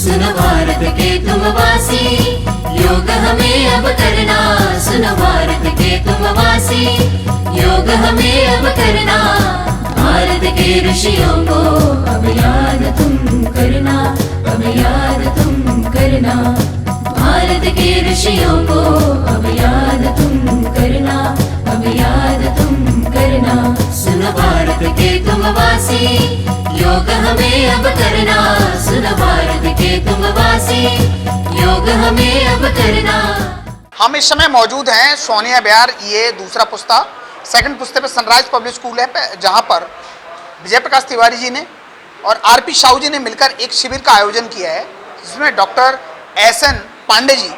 सुनो भारत के तुम वासी, योग हमें अब करना। सुनो भारत के तुम वासी, योग हमें अब करना। भारत के ऋषियों को अब याद तुम करना, अब याद तुम करना। भारत के ऋषियों को अब याद तुम करना, अब याद तुम करना। सुनो भारत के तुम वासी, योग हमें अब करना। सुनो भारत के तुम वासी, योग हमें अब करना। हम इस समय मौजूद हैं सोनिया विहार, ये दूसरा पुस्ता, सेकंड पुस्ते पे सनराइज पब्लिक स्कूल है, जहां पर विजय प्रकाश तिवारी जी ने और आरपी साहू जी ने मिलकर एक शिविर का आयोजन किया है, जिसमें डॉक्टर एसएन पांडे जी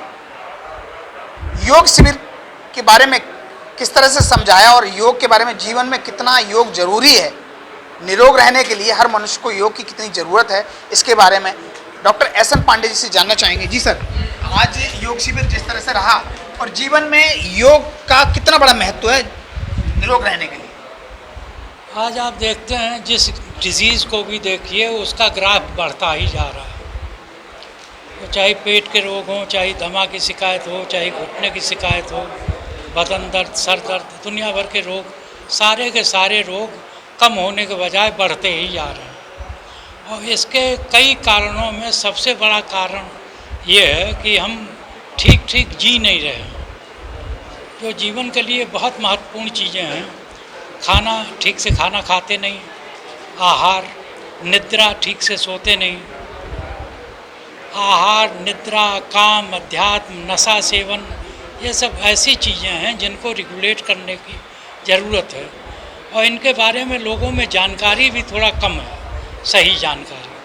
योग शिविर के बारे में किस तरह से समझाया और योग के बारे में जीवन में कितना योग जरूरी है, निरोग रहने के लिए हर मनुष्य को योग की कितनी ज़रूरत है, इसके बारे में डॉक्टर एसएन पांडे जी से जानना चाहेंगे। जी सर, आज योग शिविर जिस तरह से रहा और जीवन में योग का कितना बड़ा महत्व है निरोग रहने के लिए? आज आप देखते हैं जिस डिज़ीज़ को भी देखिए उसका ग्राफ बढ़ता ही जा रहा है। तो चाहे पेट के रोग हों, चाहे दमा की शिकायत हो, चाहे घुटने की शिकायत हो, बदन दर्द, सर दर्द, दुनिया भर के रोग, सारे के सारे रोग कम होने के बजाय बढ़ते ही जा रहे हैं। और इसके कई कारणों में सबसे बड़ा कारण ये है कि हम ठीक ठीक जी नहीं रहे हैं। जो जीवन के लिए बहुत महत्वपूर्ण चीज़ें हैं, खाना ठीक से खाना खाते नहीं, आहार निद्रा ठीक से सोते नहीं, आहार निद्रा काम अध्यात्म नशा सेवन, ये सब ऐसी चीज़ें हैं जिनको रेगुलेट करने की ज़रूरत है। और इनके बारे में लोगों में जानकारी भी थोड़ा कम है, सही जानकारी।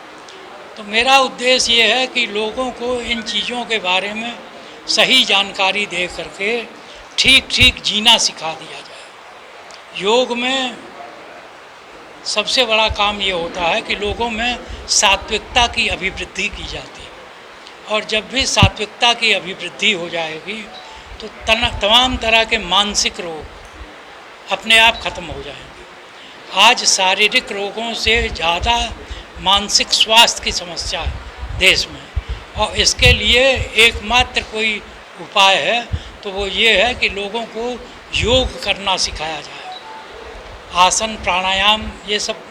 तो मेरा उद्देश्य ये है कि लोगों को इन चीज़ों के बारे में सही जानकारी दे करके ठीक ठीक जीना सिखा दिया जाए। योग में सबसे बड़ा काम ये होता है कि लोगों में सात्विकता की अभिवृद्धि की जाती है, और जब भी सात्विकता की अभिवृद्धि हो जाएगी तो तमाम तरह के मानसिक रोग अपने आप खत्म हो जाएंगे। आज शारीरिक रोगों से ज़्यादा मानसिक स्वास्थ्य की समस्या है देश में, और इसके लिए एकमात्र कोई उपाय है तो वो ये है कि लोगों को योग करना सिखाया जाए। आसन प्राणायाम ये सब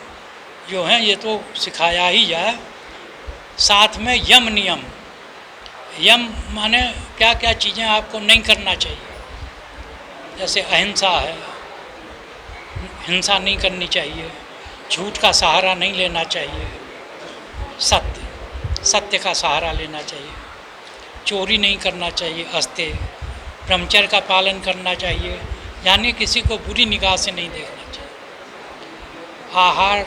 जो हैं ये तो सिखाया ही जाए, साथ में यम नियम। यम माने क्या क्या चीज़ें आपको नहीं करना चाहिए, जैसे अहिंसा है, हिंसा नहीं करनी चाहिए, झूठ का सहारा नहीं लेना चाहिए, सत्य का सहारा लेना चाहिए, चोरी नहीं करना चाहिए, अस्तेय ब्रह्मचर्य का पालन करना चाहिए, यानी किसी को बुरी निगाह से नहीं देखना चाहिए। आहार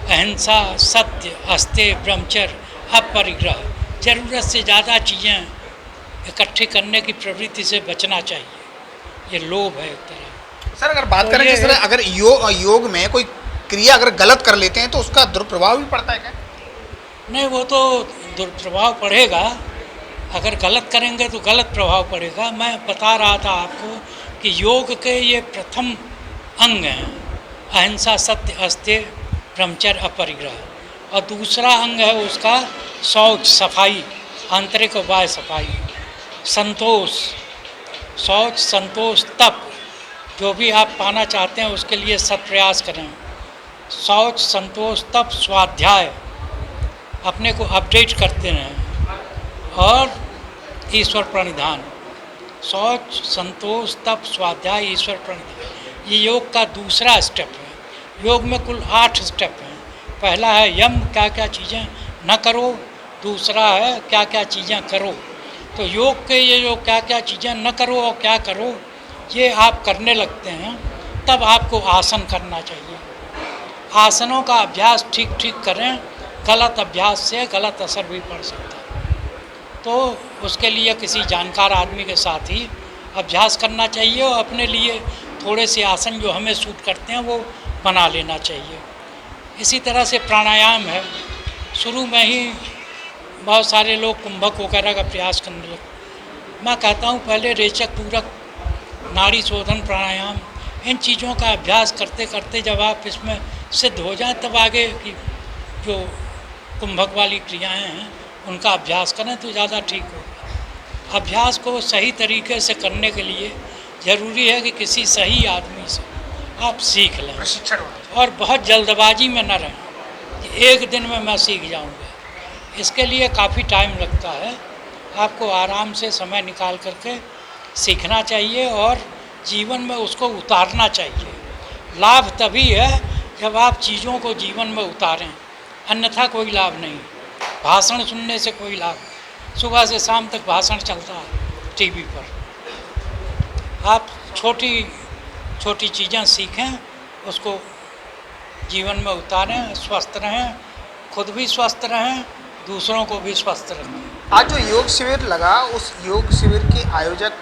अहिंसा सत्य अस्तेय ब्रह्मचर्य अपरिग्रह, ज़रूरत से ज़्यादा चीज़ें इकट्ठी करने की प्रवृत्ति से बचना चाहिए। ये लोभ है एक तरह। सर अगर बात करें जिस तरह अगर योग में कोई क्रिया अगर गलत कर लेते हैं तो उसका दुष्प्रभाव भी पड़ता है क्या? नहीं, वो तो दुष्प्रभाव पड़ेगा, अगर गलत करेंगे तो गलत प्रभाव पड़ेगा। मैं बता रहा था आपको कि योग के ये प्रथम अंग हैं, अहिंसा सत्य अस्तेय ब्रह्मचर्य अपरिग्रह, और दूसरा अंग है उसका शौच सफाई, आंतरिक और बाह्य सफाई, संतोष, शौच संतोष तप, जो भी आप पाना चाहते हैं उसके लिए सत्प्रयास करें। शौच संतोष तप स्वाध्याय, अपने को अपडेट करते रहें, और ईश्वर प्रणिधान। शौच संतोष तप स्वाध्याय ईश्वर प्रणिधान, ये योग का दूसरा स्टेप है। योग में कुल 8 स्टेप हैं। पहला है यम, क्या क्या चीज़ें न करो, दूसरा है क्या क्या चीज़ें करो। तो योग के ये जो क्या क्या चीज़ें न करो और क्या करो, ये आप करने लगते हैं तब आपको आसन करना चाहिए। आसनों का अभ्यास ठीक ठीक करें, गलत अभ्यास से गलत असर भी पड़ सकता है। तो उसके लिए किसी जानकार आदमी के साथ ही अभ्यास करना चाहिए, और अपने लिए थोड़े से आसन जो हमें सूट करते हैं वो बना लेना चाहिए। इसी तरह से प्राणायाम है, शुरू में ही बहुत सारे लोग कुंभक वगैरह का प्रयास करने लगते। मैं कहता हूँ पहले रेचक पूरक नाड़ी शोधन प्राणायाम, इन चीज़ों का अभ्यास करते करते जब आप इसमें सिद्ध हो जाए तब आगे की जो कुंभक वाली क्रियाएं हैं उनका अभ्यास करें तो ज़्यादा ठीक होगा। अभ्यास को सही तरीके से करने के लिए ज़रूरी है कि किसी सही आदमी से आप सीख लें प्रशिक्षण होना और बहुत जल्दबाजी में न रहें कि एक दिन में मैं सीख जाऊंगा। इसके लिए काफ़ी टाइम लगता है। आपको आराम से समय निकाल करके सीखना चाहिए और जीवन में उसको उतारना चाहिए। लाभ तभी है जब आप चीज़ों को जीवन में उतारें, अन्यथा कोई लाभ नहीं। भाषण सुनने से कोई लाभ नहीं। सुबह से शाम तक भाषण चलता है टीवी पर। आप छोटी छोटी चीज़ें सीखें, उसको जीवन में उतारें, स्वस्थ रहें, खुद भी स्वस्थ रहें, दूसरों को भी स्वस्थ रखें। आज जो योग शिविर लगा, उस योग शिविर के आयोजक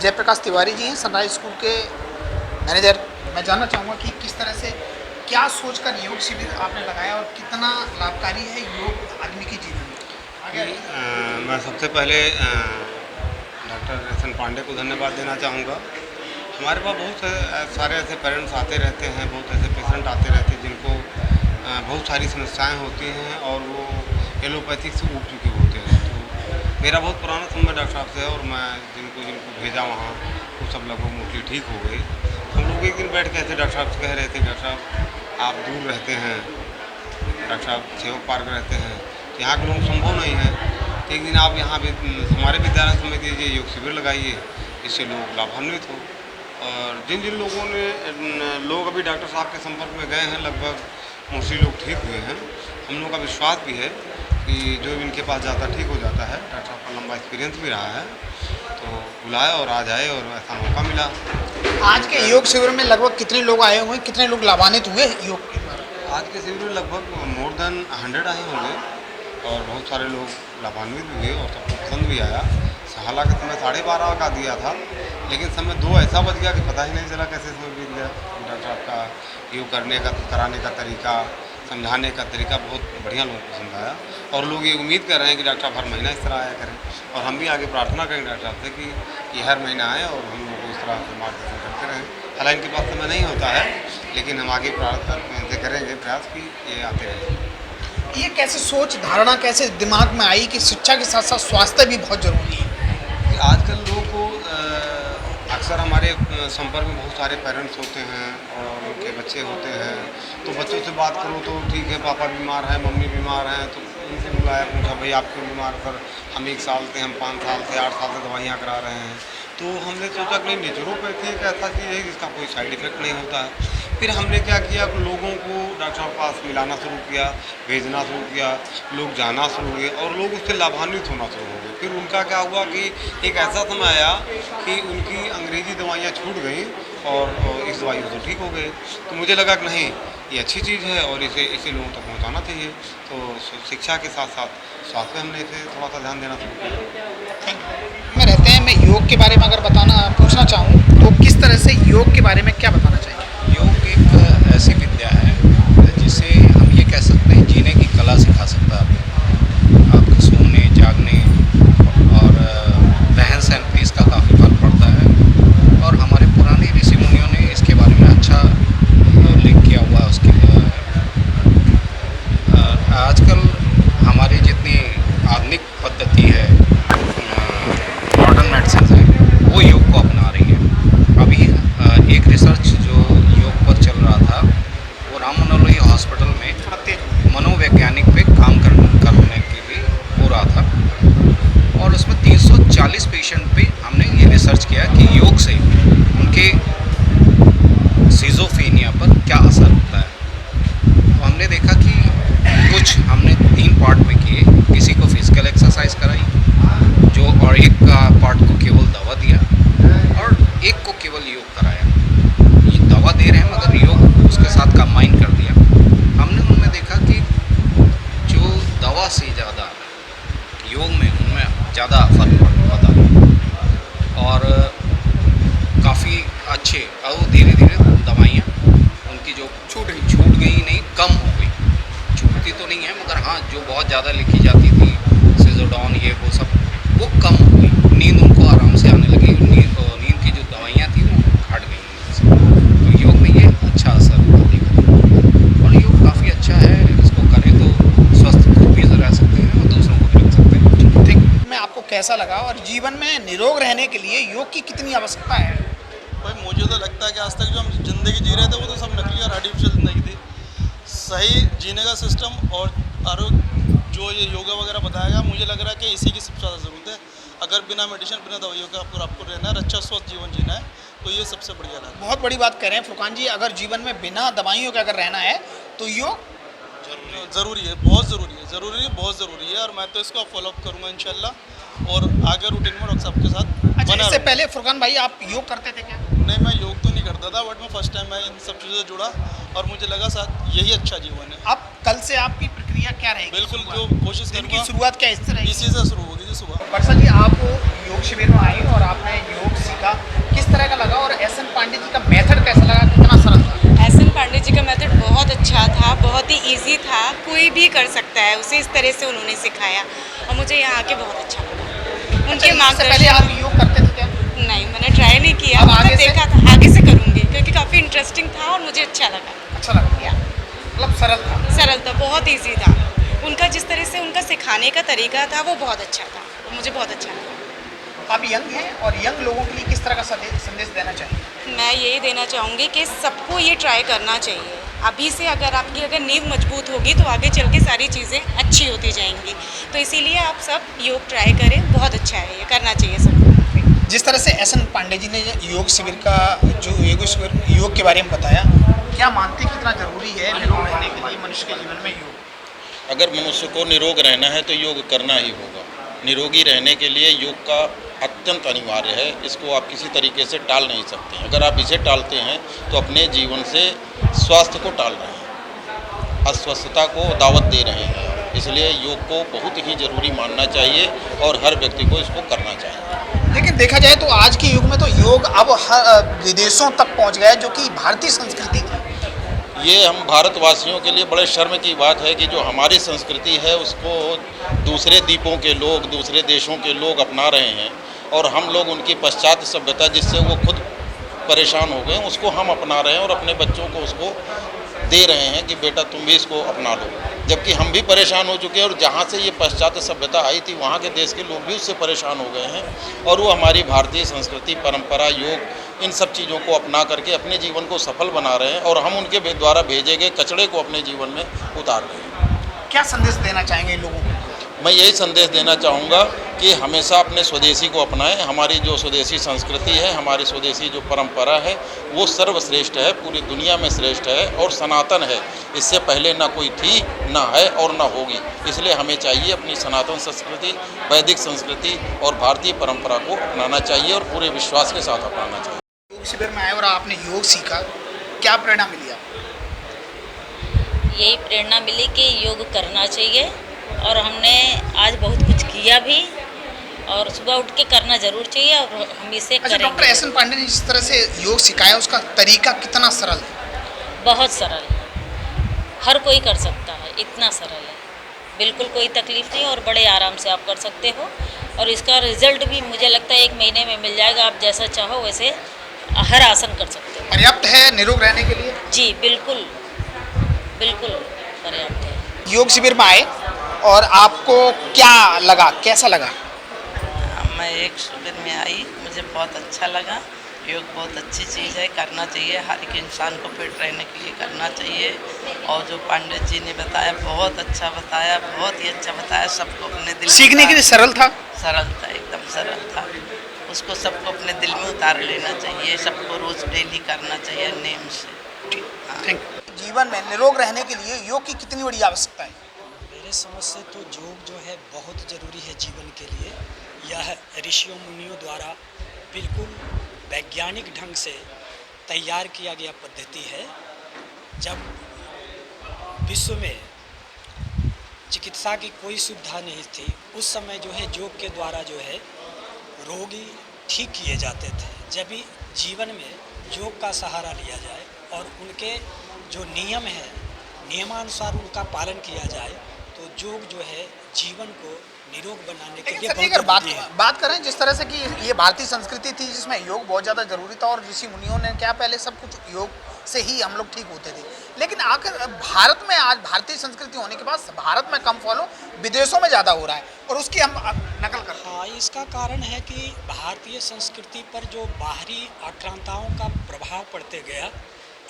जयप्रकाश तिवारी जी हैं, सनराइज स्कूल के मैनेजर। मैं जानना चाहूँगा कि किस तरह से, क्या सोचकर योग शिविर आपने लगाया और कितना लाभकारी है योग आदमी के जीवन में? आगे मैं सबसे पहले डॉक्टर एस एन पांडे को धन्यवाद देना चाहूँगा। हमारे पास बहुत सारे ऐसे पेरेंट्स आते रहते हैं, बहुत ऐसे पेशेंट आते रहते हैं जिनको बहुत सारी समस्याएं होती हैं और वो एलोपैथिक से उठ चुके होते हैं। तो मेरा बहुत पुराना संबंध डॉक्टर साहब से है और मैं जिनको भेजा वहाँ वो सब लगभग मोस्टली ठीक हो गए। हम लोग एक दिन बैठ के ऐसे डॉक्टर साहब से कह रहे थे, डॉक्टर साहब आप दूर रहते हैं, डॉक्टर साहब सेवक पार्क रहते हैं, यहाँ के लोग संभव नहीं है। एक दिन आप यहाँ भी हमारे विद्यालय समय दीजिए, योग शिविर लगाइए, इससे लोग लाभान्वित हो। और जिन जिन लोगों ने लोग अभी डॉक्टर साहब के संपर्क में गए हैं, लगभग मोस्टली लोग ठीक हुए हैं। हम लोग का विश्वास भी है कि जो इनके पास जाता ठीक हो जाता है। डॉक्टर साहब का लंबा एक्सपीरियंस भी रहा है, तो बुलाया और आज आए और ऐसा मौका मिला। आज के योग शिविर में लगभग कितने लोग आए हुए हैं, कितने लोग लाभान्वित हुए योग के द्वारा? आज के शिविर में लगभग मोर देन 100 आए होंगे और बहुत सारे लोग लाभान्वित हुए और सबको पसंद भी आया। हालांकि समय 12:30 का दिया था, लेकिन समय 2 ऐसा बज गया कि पता ही नहीं चला कैसे समय बीत गया। डॉक्टर साहब का योग कराने का तरीका, समझाने का तरीका बहुत बढ़िया लोगों को पसंद आया और लोग ये उम्मीद कर रहे हैं कि डॉक्टर साहब हर महीना इस तरह आया करें। और हम भी आगे प्रार्थना करेंगे डॉक्टर साहब से कि हर महीना आए और हम लोग को इस तरह से मार्गदर्शन करते रहें। हालांकि इनके पास समय नहीं होता है, लेकिन हम आगे प्रार्थना करेंगे प्रयास कि ये आते रहें। ये कैसे सोच धारणा कैसे दिमाग में आई कि शिक्षा के साथ साथ स्वास्थ्य भी बहुत जरूरी है? आजकल लोगों को अक्सर हमारे संपर्क में बहुत सारे पेरेंट्स होते हैं और उनके बच्चे होते हैं, तो बच्चों से बात करो तो ठीक है, पापा बीमार हैं, मम्मी बीमार हैं, तो उनसे बुलाया, पूछा भाई आप क्यों बीमार? सर हम 1 साल से, हम 5 साल से, 8 साल से दवाइयाँ करा रहे हैं। तो हमने सोचा कि नेचुरोपैथी एक ऐसा चीज़ है जिसका कोई साइड इफ़ेक्ट नहीं होता है। फिर हमने क्या किया, लोगों को डॉक्टर साहब पास मिलाना शुरू किया, भेजना शुरू किया, लोग जाना शुरू हुए और लोग उससे लाभान्वित होना शुरू हो गए। फिर उनका क्या हुआ कि एक ऐसा समय आया कि उनकी अंग्रेज़ी दवाइयाँ छूट गई और इस दवाइयों से ठीक हो गए। तो मुझे लगा कि नहीं, ये अच्छी चीज़ है और इसे लोगों तक पहुँचाना चाहिए। तो शिक्षा के साथ साथ स्वास्थ्य पे हमने इसे थोड़ा सा ध्यान देना शुरू किया। में रहते हैं, मैं योग के बारे में अगर पूछना चाहूँ तो किस तरह से योग के बारे में क्या बताना चाहिए? योग एक ऐसी विद्या है जिसे हम ये कह सकते हैं जीने की कला सिखा सकता है। आपके सोने, जागने और रहन सहन पे इसका काफ़ी फर्क पड़ता है और हमारे पुराने ऋषि मुनियों ने इसके बारे में अच्छा उल्लेख किया हुआ है। उसके आजकल हमारी जितनी आधुनिक पद्धति है, मॉडर्न मेडिसिन है, वो योग को अपना रही है। अभी एक रिसर्च जो योग पर चल रहा था वो राम मनोहर हॉस्पिटल में मनोवैज्ञानिक पे काम करने के लिए हो रहा था और उसमें 340 पेशेंट पे हमने ये रिसर्च किया कि योग से उनके सिजोफ्रेनिया पर क्या असर होता है। तो हमने देखा कि कुछ हमने 3 पार्ट में किए, किसी को फिजिकल एक्सरसाइज कराई जो और एक पार्ट को केवल दवा दिया और एक को केवल योग कराया। ये दवा दे रहे हैं मगर योग उसके साथ कंबाइन कर दिया। हमने उनमें देखा कि जो दवा से ज़्यादा योग में उनमें ज़्यादा फर्क पड़ा और काफ़ी अच्छे और धीरे धीरे दवाइयाँ उनकी जो छूट गई नहीं, कम हो गई। छूटती तो नहीं है मगर हाँ, जो बहुत ज़्यादा लिखी जाती थी सिजोडॉन ये वो सब, वो कम हो गई। नींद उनको आराम से आने लगी, नींद की जो दवाइयाँ थी वो हट गई उनसे। तो योग में ये अच्छा असर देखा और योग काफ़ी अच्छा है। इसको करें तो स्वस्थ कैसा लगा और जीवन में निरोग रहने के लिए योग की कितनी आवश्यकता है? भाई मुझे तो लगता है कि आज तक जो हम ज़िंदगी जी रहे थे वो तो सब नकली और आर्टिफिशियल ज़िंदगी थी। सही जीने का सिस्टम और आरोग्य जो ये योगा वगैरह बताया गया, मुझे लग रहा है कि इसी की सबसे ज़्यादा ज़रूरत है। अगर बिना मेडिसिन बिना दवाइयों के आपको रहना है, अच्छा स्वस्थ जीवन जीना है, तो ये सबसे बढ़िया है। बहुत बड़ी बात कह रहे हैं फुरकान जी, अगर जीवन में बिना दवाइयों के अगर रहना है तो योग ज़रूरी है, बहुत ज़रूरी है, बहुत ज़रूरी है। और मैं तो इसको फॉलोअप करूँगा इंशाल्लाह और आगे रूटीन में डॉक्टर साहब के साथ अच्छा, बना इससे रहूँगा। पहले फुरकान भाई आप योग करते थे क्या? नहीं, मैं योग तो नहीं करता था, बट मैं फर्स्ट टाइम मैं इन सब चीज़ों से जुड़ा और मुझे लगा शायद यही अच्छा जीवन है। अब कल से आपकी प्रक्रिया क्या रहेगी? बिल्कुल, शुरुआत? जो कोशिश दिन की करूँगा शुरुआत क्या इससे रहेगी? इसी से शुरू होगी जी सुबह। वर्षा जी, आप योग शिविर में आई और आपने योग सीखा, किस तरह का लगा और एस.एन. पांडे जी का मेथड कैसा लगा, कितना सरल था? एस.एन. पांडे जी का मेथड बहुत अच्छा था, बहुत ही इजी था, कोई भी कर सकता है उसे, इस तरह से उन्होंने सिखाया और मुझे यहाँ आके बहुत अच्छा लगा। उनके इससे पहले आप मार्गदर्शन। योग करते थे क्या? नहीं, मैंने ट्राई नहीं किया, अब आगे मतलब से? देखा था, आगे से करूँगी क्योंकि काफ़ी इंटरेस्टिंग था और मुझे अच्छा लगा। अच्छा लगा, मतलब सरल था। सरल था, बहुत ईजी था। उनका जिस तरह से उनका सिखाने का तरीका था वो बहुत अच्छा था, मुझे बहुत अच्छा लगा। आप यंग हैं और यंग लोगों के लिए किस तरह का संदेश देना चाहिए? मैं यही देना चाहूँगी कि सबको ये ट्राई करना चाहिए। अभी से अगर आपकी नींव मजबूत होगी तो आगे चल के सारी चीज़ें अच्छी होती जाएंगी। तो इसीलिए आप सब योग ट्राई करें, बहुत अच्छा है, ये करना चाहिए सबको। जिस तरह से एस.एन. पांडे जी ने योग शिविर का योग के बारे में बताया, क्या मानते हैं कितना जरूरी है निरोग रहने के लिए मनुष्य के जीवन में योग? अगर मनुष्य को निरोग रहना है तो योग करना ही होगा। निरोगी रहने के लिए योग का अत्यंत अनिवार्य है, इसको आप किसी तरीके से टाल नहीं सकते। अगर आप इसे टालते हैं तो अपने जीवन से स्वास्थ्य को टाल रहे हैं, अस्वस्थता को दावत दे रहे हैं। इसलिए योग को बहुत ही ज़रूरी मानना चाहिए और हर व्यक्ति को इसको करना चाहिए। लेकिन देखा जाए तो आज के युग में तो योग अब विदेशों तक पहुंच गया है, जो कि भारतीय संस्कृति थी। ये हम भारतवासियों के लिए बड़े शर्म की बात है कि जो हमारी संस्कृति है उसको दूसरे द्वीपों के लोग, दूसरे देशों के लोग अपना रहे हैं और हम लोग उनकी पाश्चात्य सभ्यता जिससे वो खुद परेशान हो गए उसको हम अपना रहे हैं और अपने बच्चों को उसको दे रहे हैं कि बेटा तुम भी इसको अपना लो, जबकि हम भी परेशान हो चुके हैं। और जहाँ से ये पाश्चात्य सभ्यता आई थी वहाँ के देश के लोग भी उससे परेशान हो गए हैं और वो हमारी भारतीय संस्कृति, परंपरा, योग, इन सब चीज़ों को अपना करके अपने जीवन को सफल बना रहे हैं और हम उनके द्वारा भेजे गए कचड़े को अपने जीवन में उतार रहे हैं। क्या संदेश देना चाहेंगे इन लोगों को? मैं यही संदेश देना चाहूँगा कि हमेशा अपने स्वदेशी को अपनाएं। हमारी जो स्वदेशी संस्कृति है, हमारी स्वदेशी जो परंपरा है वो सर्वश्रेष्ठ है, पूरी दुनिया में श्रेष्ठ है और सनातन है। इससे पहले ना कोई थी, ना है और ना होगी। इसलिए हमें चाहिए अपनी सनातन संस्कृति, वैदिक संस्कृति और भारतीय परंपरा को अपनाना चाहिए और पूरे विश्वास के साथ अपनाना चाहिए। योग शिविर में आए और आपने योग सीखा, क्या प्रेरणा मिली आपको? यही प्रेरणा मिली कि योग करना चाहिए और हमने आज बहुत कुछ किया भी और सुबह उठ के करना जरूर चाहिए और हम इसे अच्छा, करेंगे। Doctor SN. पांडे ने जिस तरह से योग सिखाया उसका तरीका कितना सरल है? बहुत सरल है, हर कोई कर सकता है, इतना सरल है, बिल्कुल कोई तकलीफ नहीं और बड़े आराम से आप कर सकते हो और इसका रिजल्ट भी मुझे लगता है 1 महीने में मिल जाएगा। आप जैसा चाहो वैसे हर आसन कर सकते हो। पर्याप्त है निरोग रहने के लिए? जी बिल्कुल, बिल्कुल पर्याप्त है। योग शिविर में आए और आपको क्या लगा, कैसा लगा? मैं एक शिविर में आई, मुझे बहुत अच्छा लगा। योग बहुत अच्छी चीज़ है, करना चाहिए, हर एक इंसान को फिट रहने के लिए करना चाहिए। और जो पंडित जी ने बताया बहुत अच्छा बताया, बहुत ही अच्छा बताया। सबको अपने दिल में सीखने के लिए सरल था? सरल था, एकदम सरल था। उसको सबको अपने दिल में उतार लेना चाहिए, सबको रोज़ डेली करना चाहिए नेम से। Thank you. जीवन में निरोग रहने के लिए योग की कितनी बड़ी आवश्यकता है? मेरे समझ से तो योग जो है बहुत ज़रूरी है जीवन के लिए। यह ऋषियों मुनियों द्वारा बिल्कुल वैज्ञानिक ढंग से तैयार किया गया पद्धति है। जब विश्व में चिकित्सा की कोई सुविधा नहीं थी उस समय जो है योग के द्वारा जो है रोगी ठीक किए जाते थे। जब भी जीवन में योग का सहारा लिया जाए और उनके जो नियम है नियमानुसार उनका पालन किया जाए तो योग जो है जीवन को निरोग बनाने के लेकिन लिए सर बहुत अगर जरूरी है। बात करें जिस तरह से कि ये भारतीय संस्कृति थी जिसमें योग बहुत ज़्यादा जरूरी था और ऋषि मुनियों ने क्या पहले सब कुछ योग से ही हम लोग ठीक होते थे, लेकिन आकर भारत में आज भारतीय संस्कृति होने के बाद भारत में कम फॉलो विदेशों में ज़्यादा हो रहा है और उसकी हम नकल करते हैं। हाँ, इसका कारण है कि भारतीय संस्कृति पर जो बाहरी आक्रांताओं का प्रभाव पड़ते गया,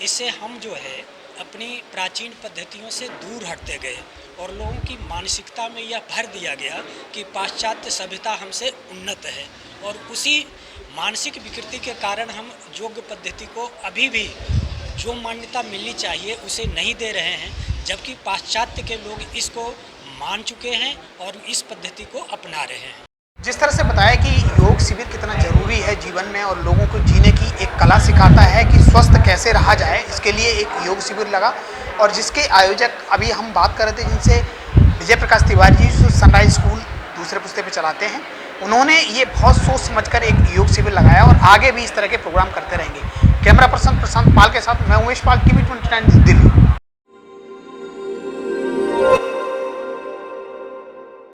इससे हम जो है अपनी प्राचीन पद्धतियों से दूर हटते गए और लोगों की मानसिकता में यह भर दिया गया कि पाश्चात्य सभ्यता हमसे उन्नत है और उसी मानसिक विकृति के कारण हम योग पद्धति को अभी भी जो मान्यता मिलनी चाहिए उसे नहीं दे रहे हैं, जबकि पाश्चात्य के लोग इसको मान चुके हैं और इस पद्धति को अपना रहे हैं। जिस तरह से बताया कि योग शिविर कितना जरूरी है जीवन में और लोगों को जीने की एक कला सिखाता है कि स्वस्थ कैसे रहा जाए, इसके लिए एक योग शिविर लगा और जिसके आयोजक अभी हम बात कर रहे थे जिनसे विजय प्रकाश तिवारी जी जो सनराइज स्कूल दूसरे पुस्ते पे चलाते हैं, उन्होंने ये बहुत सोच समझकर एक योग शिविर लगाया और आगे भी इस तरह के प्रोग्राम करते रहेंगे। कैमरा पर्सन प्रशांत पाल के साथ मैं उमेश पाल, TV 29 दिल्ली।